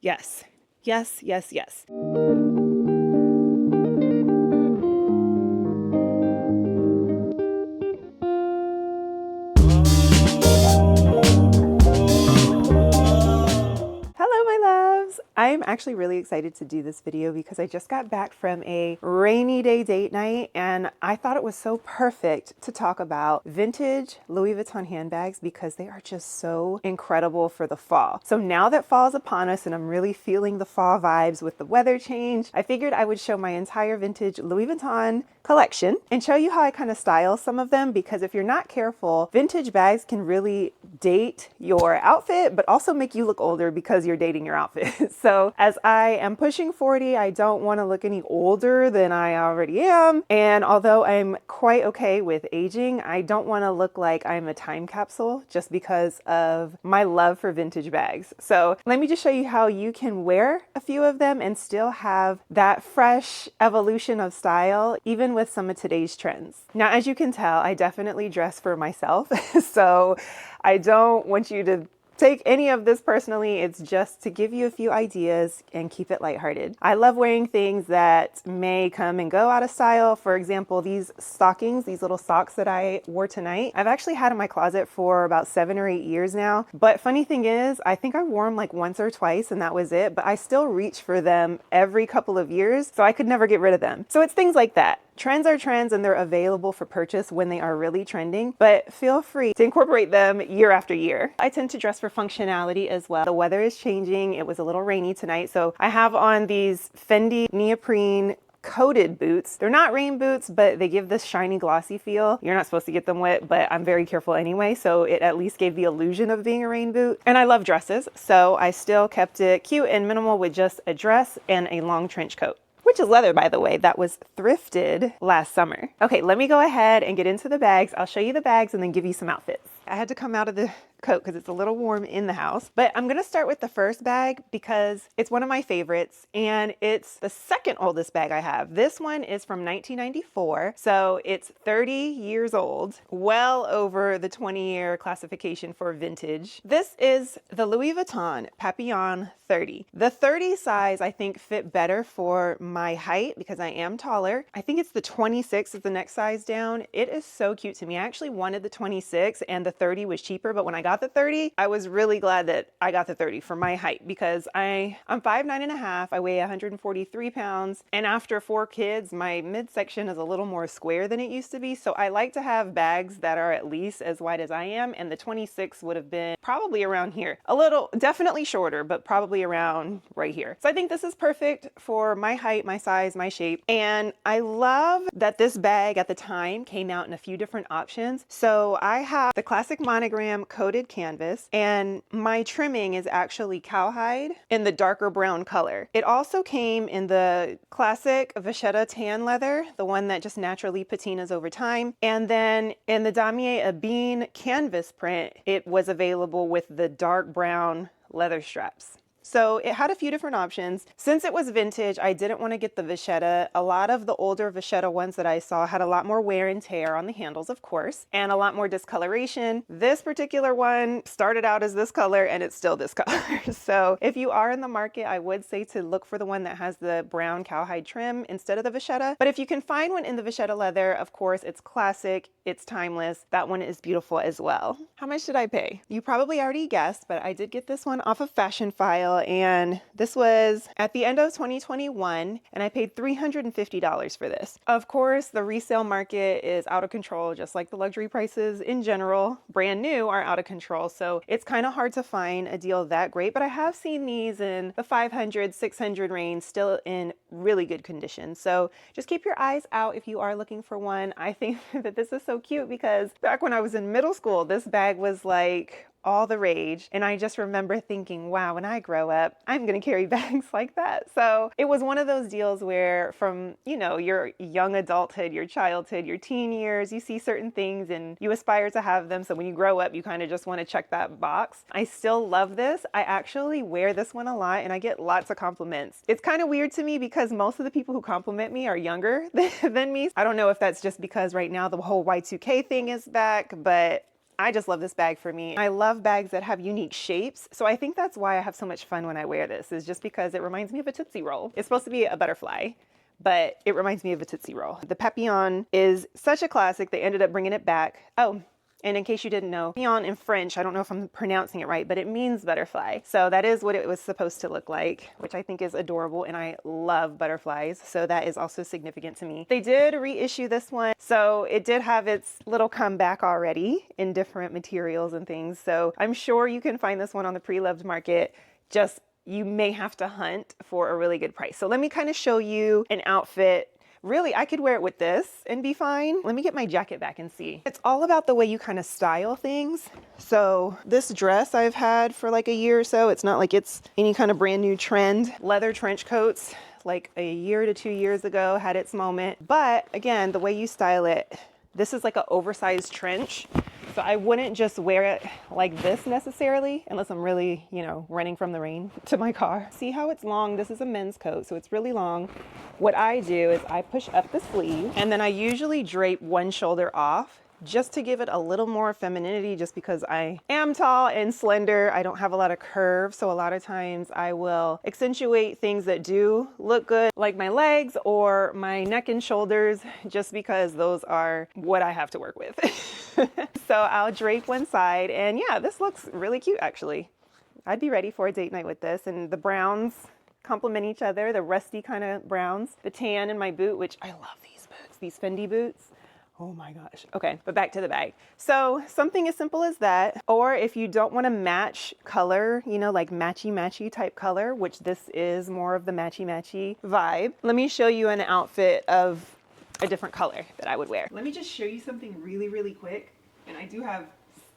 Yes, yes, yes, yes. Hello, my loves. I'm actually really excited to do this video because I just got back from a rainy day date night and I thought it was so perfect to talk about vintage Louis Vuitton handbags because they are just so incredible for the fall. So now that fall is upon us and I'm really feeling the fall vibes with the weather change, I figured I would show my entire vintage Louis Vuitton collection and show you how I kind of style some of them, because if you're not careful, vintage bags can really date your outfit but also make you look older because you're dating your outfit. So as I am pushing 40, I don't want to look any older than I already am. And although I'm quite okay with aging, I don't want to look like I'm a time capsule just because of my love for vintage bags. So let me just show you how you can wear a few of them and still have that fresh evolution of style, even with some of today's trends. Now, as you can tell, I definitely dress for myself. So I don't want you to take any of this personally. It's just to give you a few ideas and keep it lighthearted. I love wearing things that may come and go out of style. For example, these stockings, these little socks that I wore tonight, I've actually had in my closet for about 7 or 8 years now. But funny thing is, I think I wore them like once or twice and that was it. But I still reach for them every couple of years, so I could never get rid of them. So it's things like that. Trends are trends and they're available for purchase when they are really trending, but feel free to incorporate them year after year. I tend to dress for functionality as well. The weather is changing. It was a little rainy tonight, so I have on these Fendi neoprene coated boots. They're not rain boots, but they give this shiny glossy feel. You're not supposed to get them wet, but I'm very careful anyway, so it at least gave the illusion of being a rain boot. And I love dresses, so I still kept it cute and minimal with just a dress and a long trench coat, which is leather, by the way. That was thrifted last summer. Okay, let me go ahead and get into the bags. I'll show you the bags and then give you some outfits. I had to come out of the coat because it's a little warm in the house, but I'm gonna start with the first bag because it's one of my favorites and it's the second oldest bag I have. This one is from 1994, so it's 30 years old, well over the 20-year classification for vintage. This is the Louis Vuitton Papillon 30. The 30 size I think fit better for my height because I am taller. I think it's the 26 is the next size down. It is so cute to me. I actually wanted the 26 and the 30 was cheaper, but when I got the 30, I was really glad that I got the 30 for my height because I'm 5'9.5". I weigh 143 pounds. And after 4 kids, my midsection is a little more square than it used to be. So I like to have bags that are at least as wide as I am. And the 26 would have been probably around here. A little, definitely shorter, but probably around right here. So I think this is perfect for my height, my size, my shape. And I love that this bag at the time came out in a few different options. So I have the classic monogram coated canvas, and my trimming is actually cowhide in the darker brown color. It also came in the classic vachetta tan leather, the one that just naturally patinas over time. And then in the damier ebene canvas print, it was available with the dark brown leather straps. So it had a few different options. Since it was vintage, I didn't want to get the vachetta. A lot of the older vachetta ones that I saw had a lot more wear and tear on the handles, of course, and a lot more discoloration. This particular one started out as this color and it's still this color. So if you are in the market, I would say to look for the one that has the brown cowhide trim instead of the vachetta. But if you can find one in the vachetta leather, of course, it's classic, it's timeless. That one is beautiful as well. How much did I pay? You probably already guessed, but I did get this one off of Fashion File. And this was at the end of 2021 and I paid $350 for this. Of course, the resale market is out of control, just like the luxury prices in general. Brand new are out of control, so it's kind of hard to find a deal that great, but I have seen these in the 500, 600 range, still in really good condition. So just keep your eyes out if you are looking for one. I think that this is so cute because back when I was in middle school, this bag was like all the rage. And I just remember thinking, wow, when I grow up, I'm going to carry bags like that. So it was one of those deals where from, you know, your young adulthood, your childhood, your teen years, you see certain things and you aspire to have them. So when you grow up, you kind of just want to check that box. I still love this. I actually wear this one a lot and I get lots of compliments. It's kind of weird to me because most of the people who compliment me are younger than me. I don't know if that's just because right now the whole Y2K thing is back, but I just love this bag for me. I love bags that have unique shapes. So I think that's why I have so much fun when I wear this, is just because it reminds me of a Tootsie Roll. It's supposed to be a butterfly, but it reminds me of a Tootsie Roll. The Papillon is such a classic. They ended up bringing it back. Oh, and in case you didn't know, Papillon in French, I don't know if I'm pronouncing it right, but it means butterfly. So that is what it was supposed to look like, which I think is adorable, and I love butterflies. So that is also significant to me. They did reissue this one, so it did have its little comeback already in different materials and things. So I'm sure you can find this one on the Preloved market. Just, you may have to hunt for a really good price. So let me kind of show you an outfit. Really, I could wear it with this and be fine. Let me get my jacket back and see. It's all about the way you kind of style things. So this dress I've had for like a year or so. It's not like it's any kind of brand new trend. Leather trench coats, like a year to 2 years ago, had its moment. But again, the way you style it, this is like an oversized trench. So I wouldn't just wear it like this necessarily, unless I'm really, you know, running from the rain to my car. See how it's long? This is a men's coat, so it's really long. What I do is I push up the sleeve, and then I usually drape one shoulder off just to give it a little more femininity, just because I am tall and slender. I don't have a lot of curve, so a lot of times I will accentuate things that do look good, like my legs or my neck and shoulders, just because those are what I have to work with. So I'll drape one side, and yeah, this looks really cute actually. I'd be ready for a date night with this, and the browns complement each other, the rusty kind of browns, the tan in my boot, which I love these boots, these Fendi boots. Oh my gosh. Okay, but back to the bag. So something as simple as that, or if you don't want to match color, you know, like matchy type color, which this is more of the matchy vibe. Let me show you an outfit of a different color that I would wear. Let me just show you something really quick. And I do have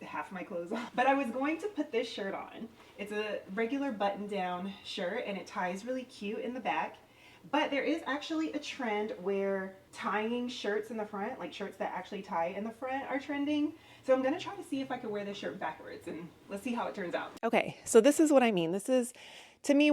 half my clothes on, but I was going to put this shirt on. It's a regular button down shirt, and it ties really cute in the back. But there is actually a trend where tying shirts in the front, like shirts that actually tie in the front, are trending. So I'm gonna try to see if I can wear this shirt backwards, and let's see how it turns out. Okay, so this is what I mean. This is, to me,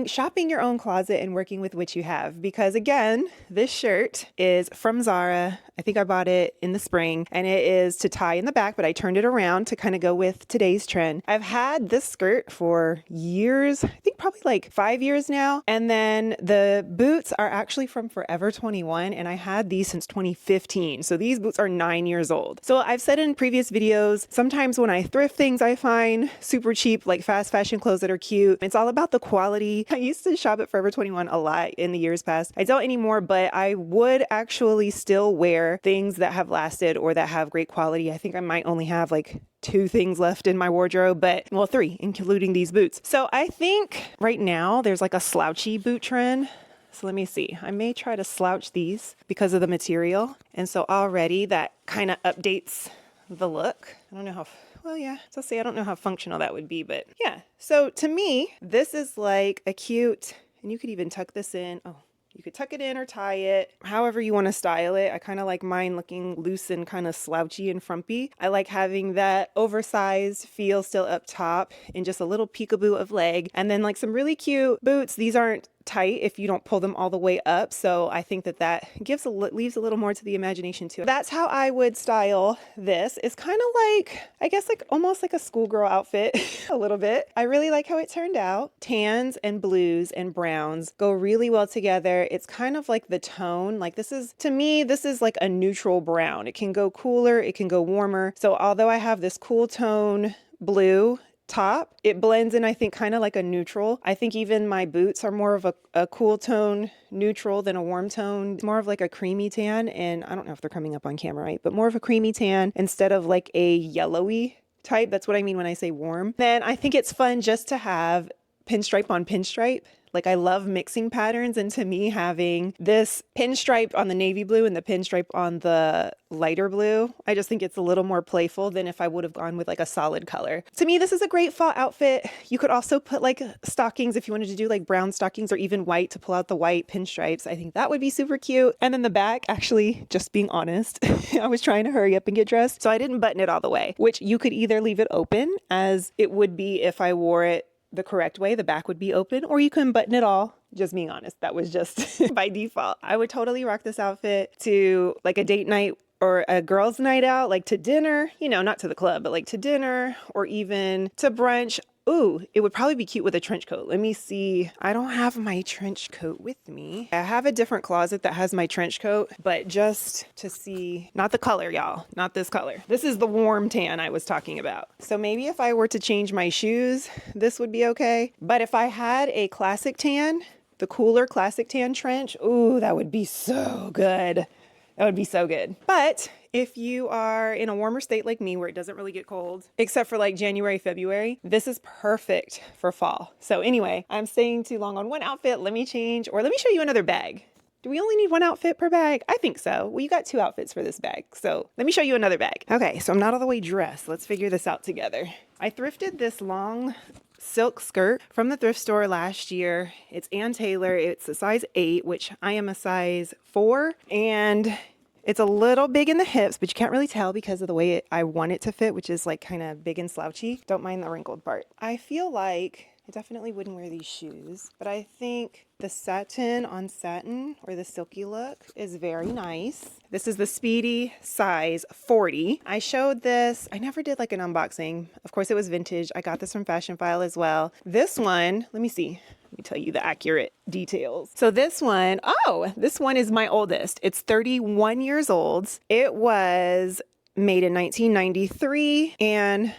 shopping your own closet and working with what you have. Because again, this shirt is from Zara. I think I bought it in the spring, and it is to tie in the back, but I turned it around to kind of go with today's trend. I've had this skirt for years, I think probably like 5 years now. And then the boots are actually from Forever 21, and I had these since 2015. So these boots are 9 years old. So I've said in previous videos, sometimes when I thrift things, I find super cheap, like fast fashion clothes that are cute. It's all about the quality. I used to shop at Forever 21 a lot in the years past. I don't anymore, but I would actually still wear things that have lasted or that have great quality. I think I might only have like 2 things left in my wardrobe, but well, 3, including these boots. So I think right now there's like a slouchy boot trend. So let me see. I may try to slouch these because of the material. And so already that kind of updates the look. I don't know how, well, yeah, so say I don't know how functional that would be, but yeah. So to me, this is like a cute, and you could even tuck this in. Oh, you could tuck it in or tie it, however you want to style it. I kind of like mine looking loose and kind of slouchy and frumpy. I like having that oversized feel still up top and just a little peekaboo of leg. And then like some really cute boots. These aren't tight if you don't pull them all the way up. So I think that leaves a little more to the imagination too. That's how I would style this. It's kind of like, I guess like almost like a schoolgirl outfit a little bit. I really like how it turned out. Tans and blues and browns go really well together. It's kind of like the tone, like this is, to me, this is like a neutral brown. It can go cooler, it can go warmer. So although I have this cool tone blue top, it blends in, I think, kind of like a neutral. I think even my boots are more of a cool tone neutral than a warm tone. It's more of like a creamy tan, and I don't know if they're coming up on camera right, but more of a creamy tan instead of like a yellowy type. That's what I mean when I say warm. Then I think it's fun just to have pinstripe on pinstripe. Like I love mixing patterns, and to me having this pinstripe on the navy blue and the pinstripe on the lighter blue, I just think it's a little more playful than if I would have gone with like a solid color. To me, this is a great fall outfit. You could also put like stockings if you wanted to do like brown stockings or even white to pull out the white pinstripes. I think that would be super cute. And then the back, actually, just being honest, I was trying to hurry up and get dressed, so I didn't button it all the way, which you could either leave it open as it would be if I wore it the correct way, the back would be open, or you can button it all. Just being honest, that was just by default. I would totally rock this outfit to like a date night or a girls' night out, like to dinner, you know, not to the club, but like to dinner or even to brunch. Ooh, it would probably be cute with a trench coat. Let me see. I don't have my trench coat with me. I have a different closet that has my trench coat, but just to see, not the color, y'all, not this color. This is the warm tan I was talking about. So maybe if I were to change my shoes, this would be okay. But if I had a classic tan, the cooler classic tan trench, ooh, that would be so good. That would be so good. But if you are in a warmer state like me where it doesn't really get cold, except for like January, February, this is perfect for fall. So anyway, I'm staying too long on one outfit. Let me change, or let me show you another bag. Do we only need one outfit per bag? I think so. Well, you got two outfits for this bag. So let me show you another bag. Okay, so I'm not all the way dressed. Let's figure this out together. I thrifted this long silk skirt from the thrift store last year. It's Ann Taylor. It's a size 8, which I am a size 4. And it's a little big in the hips, but you can't really tell because of the way I want it to fit, which is like kind of big and slouchy. Don't mind the wrinkled part. I feel like I definitely wouldn't wear these shoes, but I think the satin on satin, or the silky look, is very nice. This is the Speedy size 40. I showed this. I never did like an unboxing. Of course, it was vintage. I got this from Fashion File as well. This one, let me see. Let me tell you the accurate details. So this one, oh, this one is my oldest. It's 31 years old. It was made in 1993, and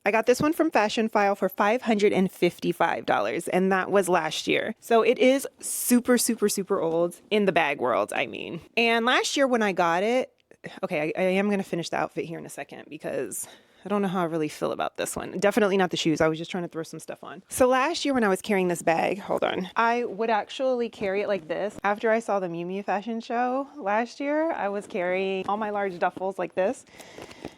I got this one from Fashion File for $555, and that was last year. So it is super, super, super old in the bag world, I mean. And last year when I got it, okay, I am going to finish the outfit here in a second because I don't know how I really feel about this one. Definitely not the shoes. I was just trying to throw some stuff on. So last year when I was carrying this bag, hold on, I would actually carry it like this. After I saw the Miu Miu fashion show last year, I was carrying all my large duffels like this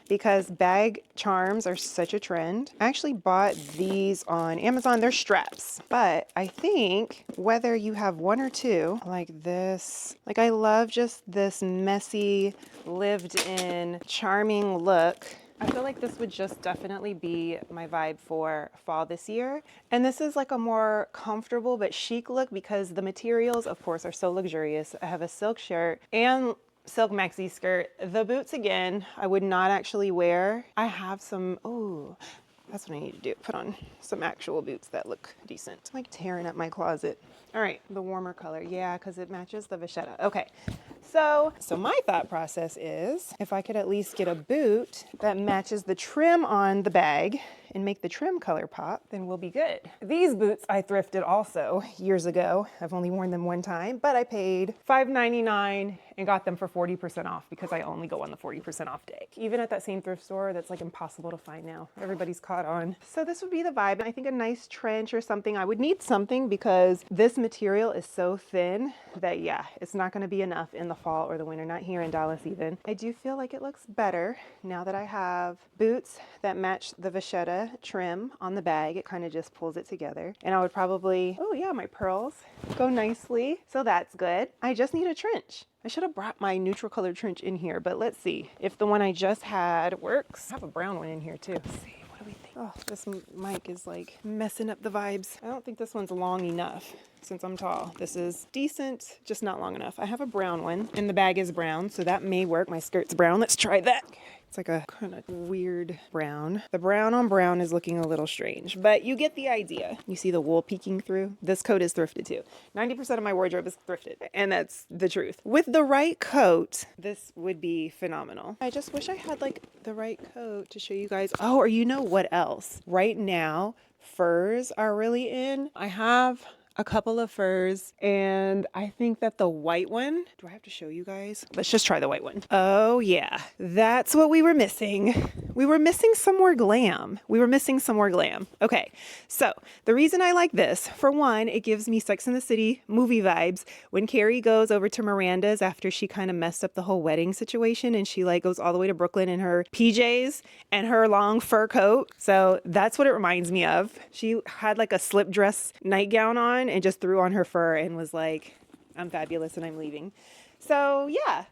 because bag charms are such a trend. I actually bought these on Amazon. They're straps, but I think whether you have one or two, like this, like I love just this messy, lived in, charming look. I feel like this would just definitely be my vibe for fall this year. And this is like a more comfortable but chic look because the materials, of course, are so luxurious. I have a silk shirt and silk maxi skirt. The boots, again, I would not actually wear. I have some, oh, that's what I need to do. Put on some actual boots that look decent. It's like tearing up my closet. All right, the warmer color. Yeah, because it matches the vachetta. Okay. So my thought process is if I could at least get a boot that matches the trim on the bag and make the trim color pop, then we'll be good. These boots I thrifted also years ago. I've only worn them one time, but I paid $5.99 and got them for 40% off because I only go on the 40% off day. Even at that same thrift store, that's like impossible to find now. Everybody's caught on. So this would be the vibe. I think a nice trench or something. I would need something because this material is so thin that, yeah, it's not gonna be enough in the fall or the winter, not here in Dallas even. I do feel like it looks better now that I have boots that match the vachetta trim on the bag. It kind of just pulls it together. And I would probably, oh yeah, my pearls go nicely. So that's good. I just need a trench. I should have brought my neutral colored trench in here, but let's see if the one I just had works. I have a brown one in here too. Let's see, what do we think? Oh, this mic is like messing up the vibes. I don't think this one's long enough since I'm tall. This is decent, just not long enough. I have a brown one and the bag is brown, so that may work. My skirt's brown. Let's try that. Okay. It's like a kind of weird brown. The brown on brown is looking a little strange, but you get the idea. You see the wool peeking through? This coat is thrifted too. 90% of my wardrobe is thrifted, and that's the truth. With the right coat, this would be phenomenal. I just wish I had like the right coat to show you guys. Oh, or you know what else? Right now, furs are really in. I have a couple of furs, and I think that the white one, do I have to show you guys? Let's just try the white one. Oh yeah, that's what we were missing. We were missing some more glam. Okay, so the reason I like this, for one, it gives me Sex and the City movie vibes. When Carrie goes over to Miranda's after she kind of messed up the whole wedding situation, and she like goes all the way to Brooklyn in her PJs and her long fur coat. So that's what it reminds me of. She had like a slip dress nightgown on and just threw on her fur and was like, I'm fabulous and I'm leaving. So yeah,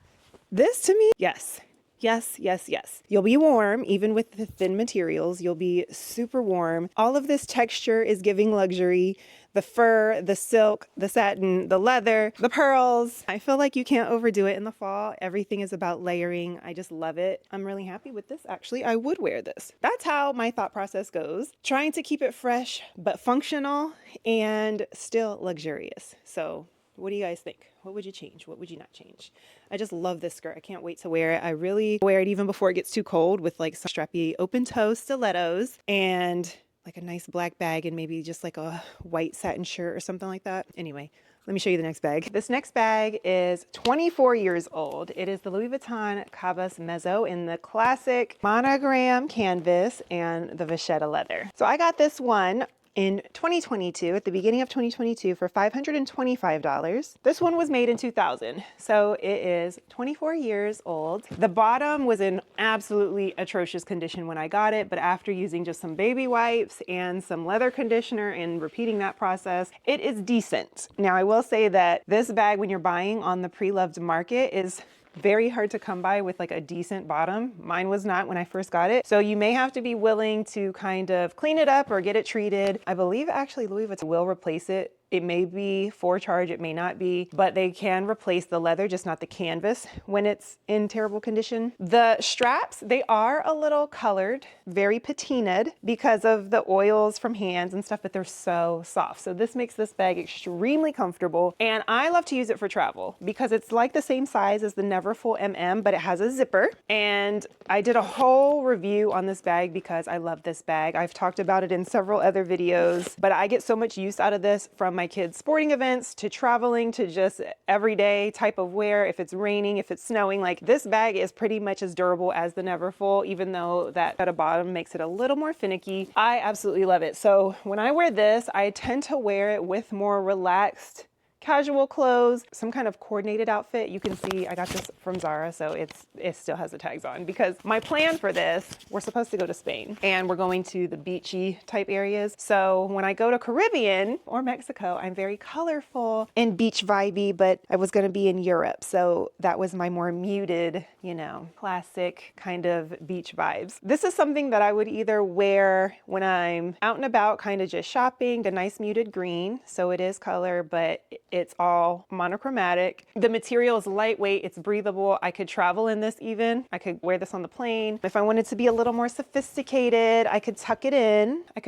this to me, yes, Yes, yes, yes. You'll be warm, even with the thin materials. You'll be super warm. All of this texture is giving luxury. The fur, the silk, the satin, the leather, the pearls. I feel like you can't overdo it in the fall. Everything is about layering. I just love it. I'm really happy with this. Actually, I would wear this. That's how my thought process goes. Trying to keep it fresh, but functional and still luxurious. So what do you guys think? What would you change? What would you not change? I just love this skirt. I can't wait to wear it. I really wear it even before it gets too cold with like some strappy open toe stilettos and like a nice black bag and maybe just like a white satin shirt or something like that. Anyway, let me show you the next bag. This next bag is 24 years old. It is the Louis Vuitton Cabas Mezzo in the classic monogram canvas and the vachetta leather. So I got this one in 2022, at the beginning of 2022 for $525. This one was made in 2000, so it is 24 years old. The bottom was in absolutely atrocious condition when I got it, but after using just some baby wipes and some leather conditioner and repeating that process, it is decent. Now, I will say that this bag, when you're buying on the Preloved market, is very hard to come by with like a decent bottom. Mine was not when I first got it. So you may have to be willing to kind of clean it up or get it treated. I believe actually Louis Vuitton will replace it. It may be for charge, it may not be, but they can replace the leather, just not the canvas when it's in terrible condition. The straps, they are a little colored, very patinaed because of the oils from hands and stuff, but they're so soft. So this makes this bag extremely comfortable. And I love to use it for travel because it's like the same size as the Neverfull MM, but it has a zipper. And I did a whole review on this bag because I love this bag. I've talked about it in several other videos, but I get so much use out of this from my kids' sporting events to traveling to just everyday type of wear. If it's raining, if it's snowing, like this bag is pretty much as durable as the Neverfull, even though that at a bottom makes it a little more finicky. I absolutely love it. So when I wear this, I tend to wear it with more relaxed casual clothes, some kind of coordinated outfit. You can see I got this from Zara, so it still has the tags on because my plan for this, we're supposed to go to Spain and we're going to the beachy type areas. So when I go to Caribbean or Mexico, I'm very colorful and beach vibey, but I was going to be in Europe. So that was my more muted, you know, classic kind of beach vibes. This is something that I would either wear when I'm out and about, kind of just shopping, the nice muted green. So it is color, but it's all monochromatic. The material is lightweight, it's breathable. I could travel in this even. I could wear this on the plane. If I wanted to be a little more sophisticated, I could tuck it in. I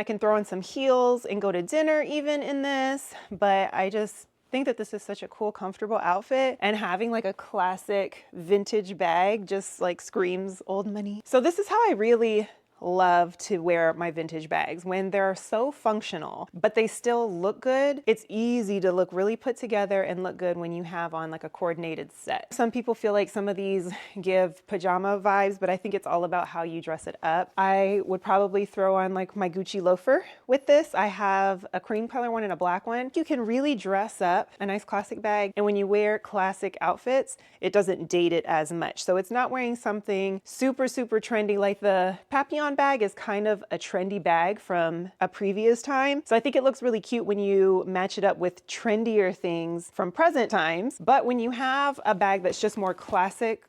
can throw in some heels and go to dinner even in this. But I just think that this is such a cool, comfortable outfit, and having like a classic vintage bag just like screams old money. So this is how I really love to wear my vintage bags, when they're so functional but they still look good. It's easy to look really put together and look good when you have on like a coordinated set. Some people feel like some of these give pajama vibes, but I think it's all about how you dress it up. I would probably throw on like my Gucci loafer with this. I have a cream color one and a black one. You can really dress up a nice classic bag, and when you wear classic outfits, it doesn't date it as much. So it's not wearing something super trendy. Like the Papillon bag is kind of a trendy bag from a previous time. So I think it looks really cute when you match it up with trendier things from present times. But when you have a bag that's just more classic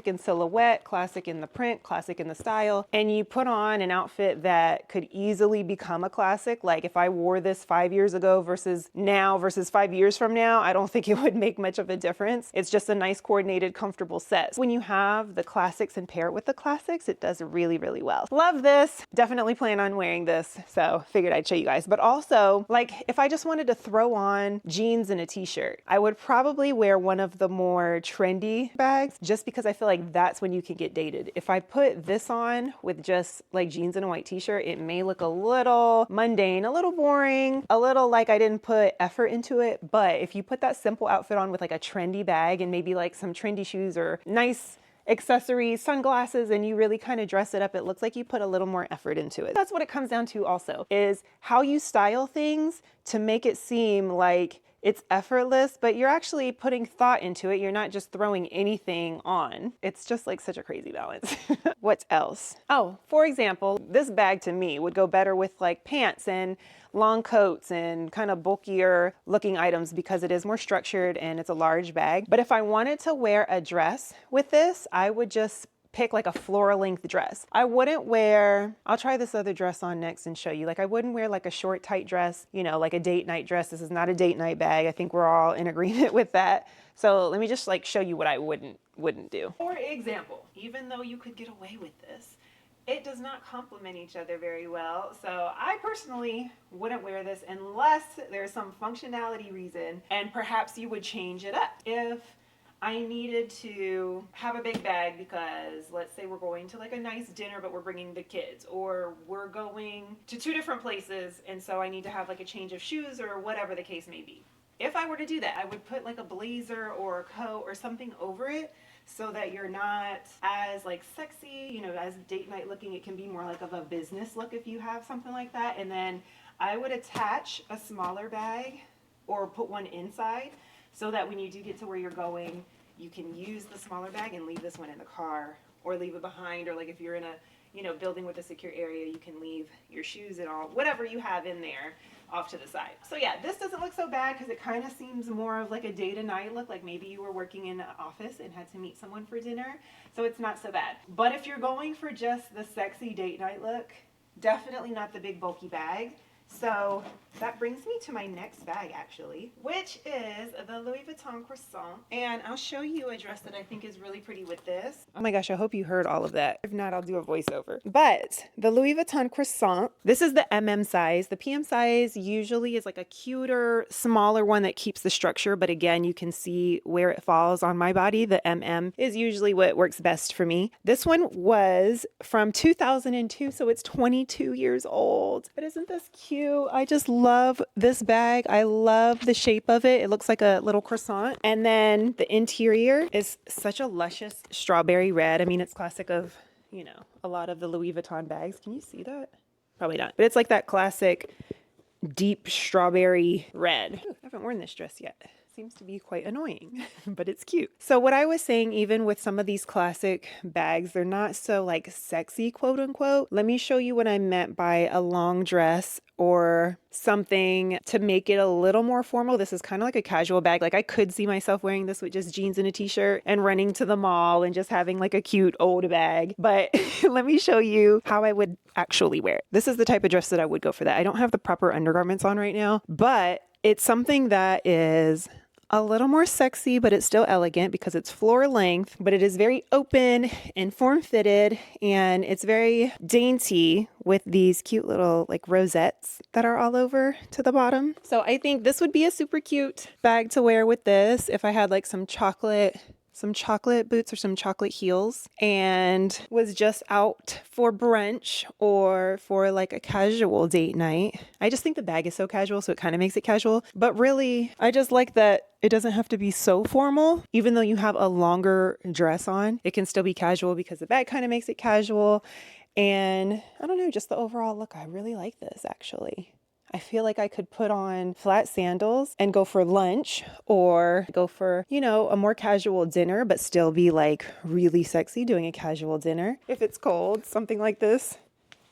in silhouette, classic in the print, classic in the style, and you put on an outfit that could easily become a classic, like if I wore this 5 years ago versus now versus 5 years from now, I don't think it would make much of a difference. It's just a nice coordinated, comfortable set. When you have the classics and pair it with the classics, it does really well. Love this. Definitely plan on wearing this, so figured I'd show you guys. But also, like if I just wanted to throw on jeans and a t-shirt, I would probably wear one of the more trendy bags, just because I feel like that's when you can get dated. If I put this on with just like jeans and a white t-shirt, it may look a little mundane, a little boring, a little like I didn't put effort into it. But if you put that simple outfit on with like a trendy bag and maybe like some trendy shoes or nice accessories, sunglasses, and you really kind of dress it up, it looks like you put a little more effort into it. That's what it comes down to also, is how you style things to make it seem like it's effortless, but you're actually putting thought into it. You're not just throwing anything on. It's just like such a crazy balance. What else? Oh, for example, this bag to me would go better with like pants and long coats and kind of bulkier looking items because it is more structured and it's a large bag. But if I wanted to wear a dress with this, I would just pick like a floral length dress. I wouldn't wear, I'll try this other dress on next and show you. Like I wouldn't wear like a short tight dress, you know, like a date night dress. This is not a date night bag. I think we're all in agreement with that. So let me just like show you what I wouldn't do. For example, even though you could get away with this, it does not complement each other very well. So I personally wouldn't wear this unless there's some functionality reason, and perhaps you would change it up. If I needed to have a big bag because let's say we're going to like a nice dinner, but we're bringing the kids, or we're going to 2 different places, and so I need to have like a change of shoes or whatever the case may be. If I were to do that, I would put like a blazer or a coat or something over it so that you're not as like sexy, you know, as date night looking. It can be more like of a business look if you have something like that. And then I would attach a smaller bag or put one inside so that when you do get to where you're going, you can use the smaller bag and leave this one in the car or leave it behind. Or like if you're in a, you know, building with a secure area, you can leave your shoes and all, whatever you have in there, off to the side. So yeah, this doesn't look so bad because it kind of seems more of like a day to night look, like maybe you were working in an office and had to meet someone for dinner. So it's not so bad. But if you're going for just the sexy date night look, definitely not the big bulky bag. So that brings me to my next bag actually, which is the Louis Vuitton Croissant. And I'll show you a dress that I think is really pretty with this. Oh my gosh, I hope you heard all of that. If not, I'll do a voiceover. But the Louis Vuitton Croissant, this is the MM size. The PM size usually is like a cuter, smaller one that keeps the structure. But again, you can see where it falls on my body. The MM is usually what works best for me. This one was from 2002, so it's 22 years old. But isn't this cute? I just love this bag. I love the shape of it. It looks like a little croissant. And then the interior is such a luscious strawberry red. I mean, it's classic of, you know, a lot of the Louis Vuitton bags. Can you see that? Probably not. But it's like that classic deep strawberry red. Ooh, I haven't worn this dress yet. Seems to be quite annoying, but it's cute. So what I was saying, even with some of these classic bags, they're not so like sexy, quote unquote. Let me show you what I meant by a long dress or something to make it a little more formal. This is kind of like a casual bag. Like I could see myself wearing this with just jeans and a t-shirt and running to the mall and just having like a cute old bag. But let me show you how I would actually wear it. This is the type of dress that I would go for that. I don't have the proper undergarments on right now, but it's something that is a little more sexy, but it's still elegant because it's floor length, but it is very open and form fitted, and it's very dainty with these cute little like rosettes that are all over to the bottom. So I think this would be a super cute bag to wear with this if I had like some chocolate boots or some chocolate heels and was just out for brunch or for like a casual date night. I just think the bag is so casual, so it kind of makes it casual. But really, I just like that it doesn't have to be so formal. Even though you have a longer dress on, it can still be casual because the bag kind of makes it casual. And I don't know, just the overall look. I really like this actually. I feel like I could put on flat sandals and go for lunch or go for, you know, a more casual dinner, but still be like really sexy doing a casual dinner. If it's cold, something like this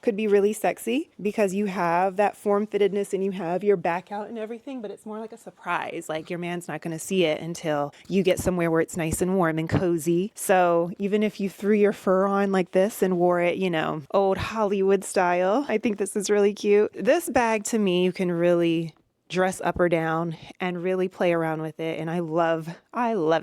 could be really sexy because you have that form fittedness and you have your back out and everything, but it's more like a surprise. Like your man's not going to see it until you get somewhere where it's nice and warm and cozy. So even if you threw your fur on like this and wore it, you know, old Hollywood style, I think this is really cute. This bag to me, you can really dress up or down and really play around with it. And I love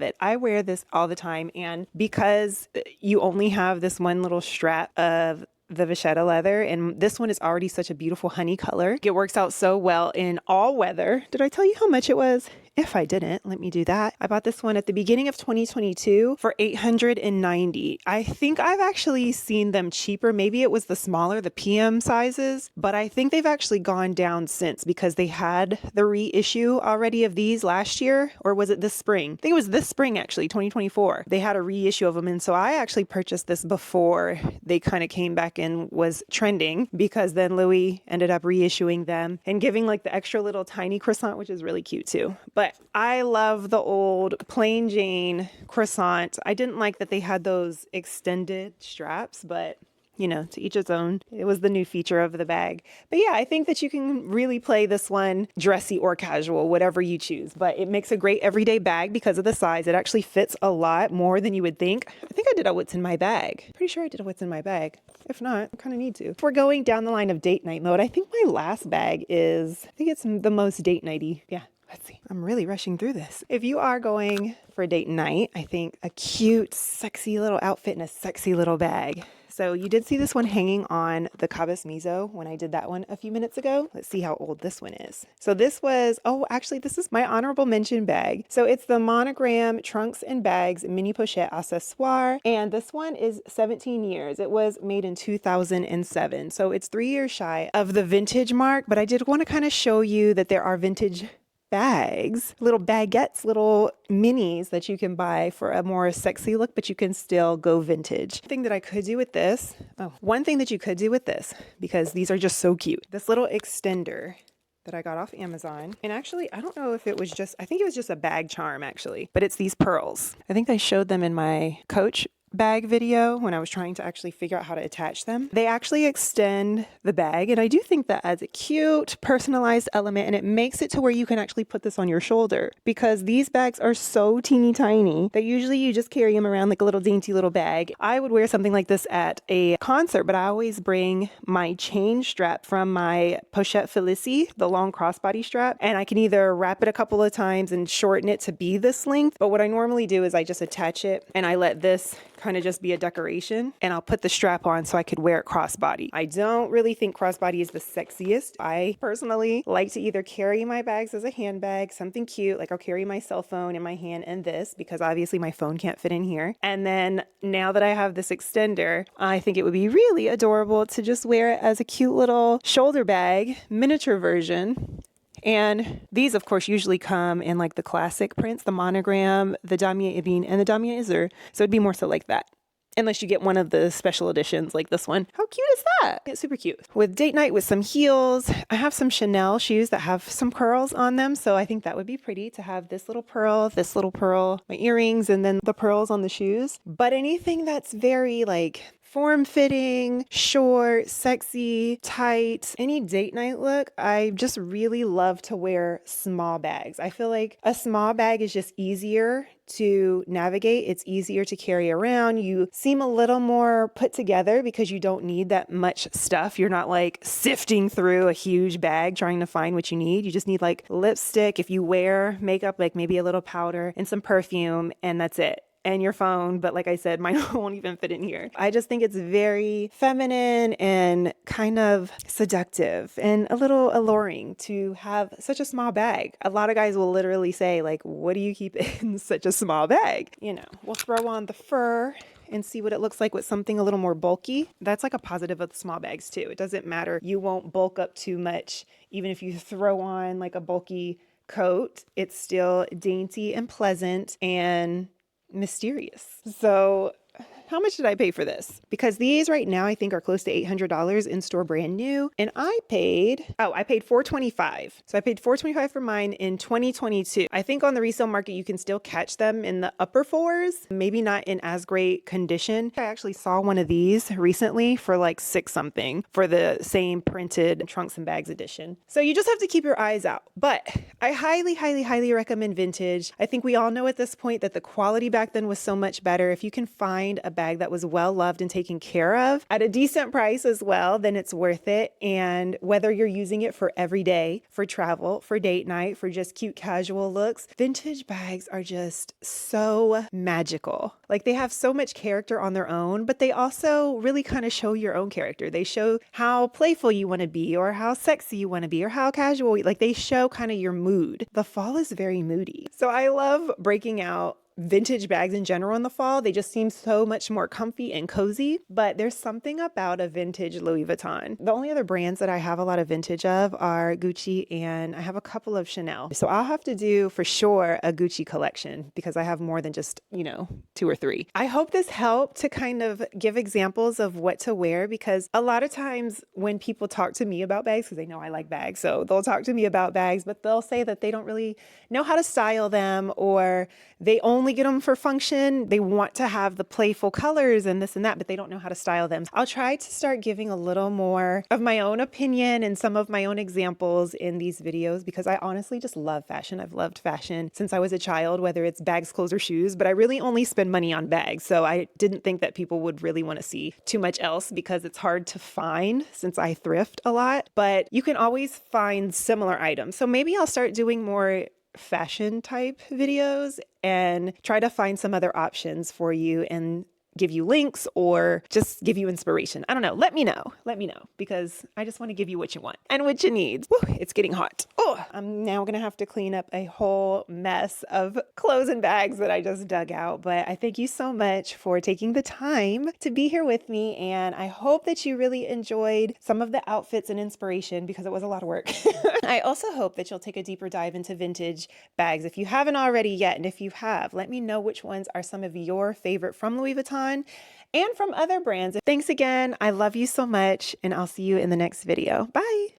it. I wear this all the time. And because you only have this one little strap of the vachetta leather, and this one is already such a beautiful honey color. It works out so well in all weather. Did I tell you how much it was? If I didn't, let me do that. I bought this one at the beginning of 2022 for $890. I think I've actually seen them cheaper. Maybe it was the smaller, the PM sizes, but I think they've actually gone down since because they had the reissue already of these last year, or was it this spring? I think it was this spring actually, 2024. They had a reissue of them, and so I actually purchased this before they kind of came back Birkin was trending, because then Louis ended up reissuing them and giving like the extra little tiny croissant, which is really cute too. But I love the old plain Jane croissant. I didn't like that they had those extended straps, but you know, to each its own. It was the new feature of the bag. But yeah, I think that you can really play this one dressy or casual, whatever you choose. But it makes a great everyday bag because of the size. It actually fits a lot more than you would think. I think I did a what's in my bag. Pretty sure I did a what's in my bag. If not, I kind of need to. If we're going down the line of date night mode, I think my last bag is, I think it's the most date nighty. Yeah. Let's see. I'm really rushing through this. If you are going for a date night, I think a cute, sexy little outfit and a sexy little bag. So you did see this one hanging on the Cabas Mezzo when I did that one a few minutes ago. Let's see how old this one is. So this was, oh, actually, this is my honorable mention bag. So it's the Monogram Trunks and Bags Mini Pochette Accessoires. And this one is 17 years. It was made in 2007. So it's 3 years shy of the vintage mark. But I did want to kind of show you that there are vintage bags, little baguettes, little minis that you can buy for a more sexy look, but you can still go vintage. One thing that you could do with this, because these are just so cute, this little extender that I got off Amazon. And actually, I don't know if it was just, I think it was just a bag charm actually, but it's these pearls. I think I showed them in my Coach bag video when I was trying to actually figure out how to attach them. They actually extend the bag, and I do think that adds a cute personalized element, and it makes it to where you can actually put this on your shoulder, because these bags are so teeny tiny that usually you just carry them around like a little dainty little bag. I would wear something like this at a concert, but I always bring my chain strap from my Pochette Felicie, the long crossbody strap, and I can either wrap it a couple of times and shorten it to be this length, but what I normally do is I just attach it and I let this kind of just be a decoration, and I'll put the strap on so I could wear it crossbody. I don't really think crossbody is the sexiest. I personally like to either carry my bags as a handbag, something cute, like I'll carry my cell phone in my hand and this, because obviously my phone can't fit in here. And then now that I have this extender, I think it would be really adorable to just wear it as a cute little shoulder bag, miniature version. And these, of course, usually come in like the classic prints, the monogram, the damier ebene, and the damier azur. So it'd be more so like that. Unless you get one of the special editions like this one. How cute is that? It's super cute. With date night with some heels, I have some Chanel shoes that have some pearls on them. So I think that would be pretty to have this little pearl, my earrings, and then the pearls on the shoes. But anything that's very like form-fitting, short, sexy, tight, any date night look, I just really love to wear small bags. I feel like a small bag is just easier to navigate. It's easier to carry around. You seem a little more put together because you don't need that much stuff. You're not like sifting through a huge bag trying to find what you need. You just need like lipstick, if you wear makeup, like maybe a little powder and some perfume, and that's it. And your phone, but like I said, mine won't even fit in here. I just think it's very feminine and kind of seductive and a little alluring to have such a small bag. A lot of guys will literally say like, what do you keep in such a small bag? You know, we'll throw on the fur and see what it looks like with something a little more bulky. That's like a positive of the small bags too. It doesn't matter. You won't bulk up too much. Even if you throw on like a bulky coat, it's still dainty and pleasant and mysterious. So how much did I pay for this? Because these right now I think are close to $800 in store brand new. And I paid $425. So I paid $425 for mine in 2022. I think on the resale market, you can still catch them in the upper fours, maybe not in as great condition. I actually saw one of these recently for like $6 something for the same printed trunks and bags edition. So you just have to keep your eyes out. But I highly, highly, highly recommend vintage. I think we all know at this point that the quality back then was so much better. If you can find a bag that was well loved and taken care of at a decent price as well, then it's worth it. And whether you're using it for every day, for travel, for date night, for just cute casual looks, vintage bags are just so magical. Like they have so much character on their own, but they also really kind of show your own character. They show how playful you want to be, or how sexy you want to be, or how casual, like they show kind of your mood. The fall is very moody. So I love breaking out vintage bags in general in the fall. They just seem so much more comfy and cozy, but there's something about a vintage Louis Vuitton. The only other brands that I have a lot of vintage of are Gucci, and I have a couple of Chanel. So I'll have to do for sure a Gucci collection because I have more than just, you know, 2 or 3. I hope this helped to kind of give examples of what to wear, because a lot of times when people talk to me about bags, because they know I like bags, so they'll talk to me about bags, but they'll say that they don't really know how to style them, or they only get them for function. They want to have the playful colors and this and that, but they don't know how to style them. I'll try to start giving a little more of my own opinion and some of my own examples in these videos, because I honestly just love fashion. I've loved fashion since I was a child, whether it's bags, clothes, or shoes, but I really only spend money on bags. So I didn't think that people would really want to see too much else because it's hard to find since I thrift a lot, but you can always find similar items. So maybe I'll start doing more fashion type videos and try to find some other options for you and give you links or just give you inspiration. I don't know. Let me know, because I just want to give you what you want and what you need. Woo, it's getting hot. Oh, I'm now going to have to clean up a whole mess of clothes and bags that I just dug out. But I thank you so much for taking the time to be here with me. And I hope that you really enjoyed some of the outfits and inspiration, because it was a lot of work. I also hope that you'll take a deeper dive into vintage bags if you haven't already yet. And if you have, let me know which ones are some of your favorite from Louis Vuitton and from other brands. Thanks again. I love you so much, and I'll see you in the next video. Bye.